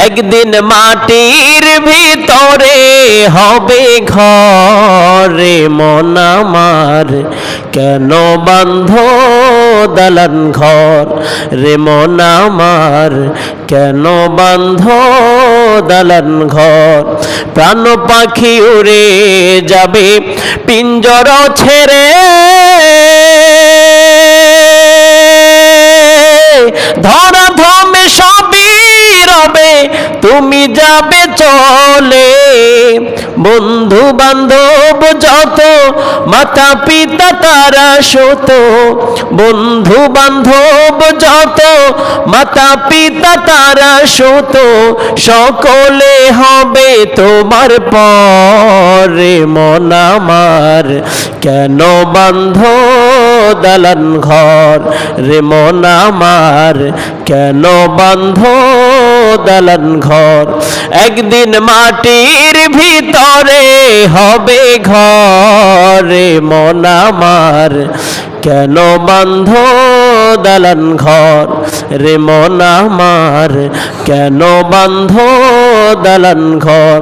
একদিন মাটির ভিতরে হবে ঘর রে মন আমার কেন বাঁধো দালান ঘর রে মন আমার কেন বাঁধো দালান ঘর প্রাণ পাখি উড়ে যাবে পিঞ্জর ছেড়ে ধরা ধমে সবই রবে তুমি যাবে চলে বন্ধু বান্ধব যত মাতা পিতা তারা সত বন্ধু বান্ধব যত মাতা পিতা তারা সত সকলে হবে তোমার পরে মন আমার কেন বাঁধো দালান ঘর রে মন আমার কেন বাঁধো দালান ঘর একদিন মাটির ভিতরে হবে ঘর রে মন আমার কেন বাঁধো দালান ঘর রে মন আমার কেন বাঁধো দালান ঘর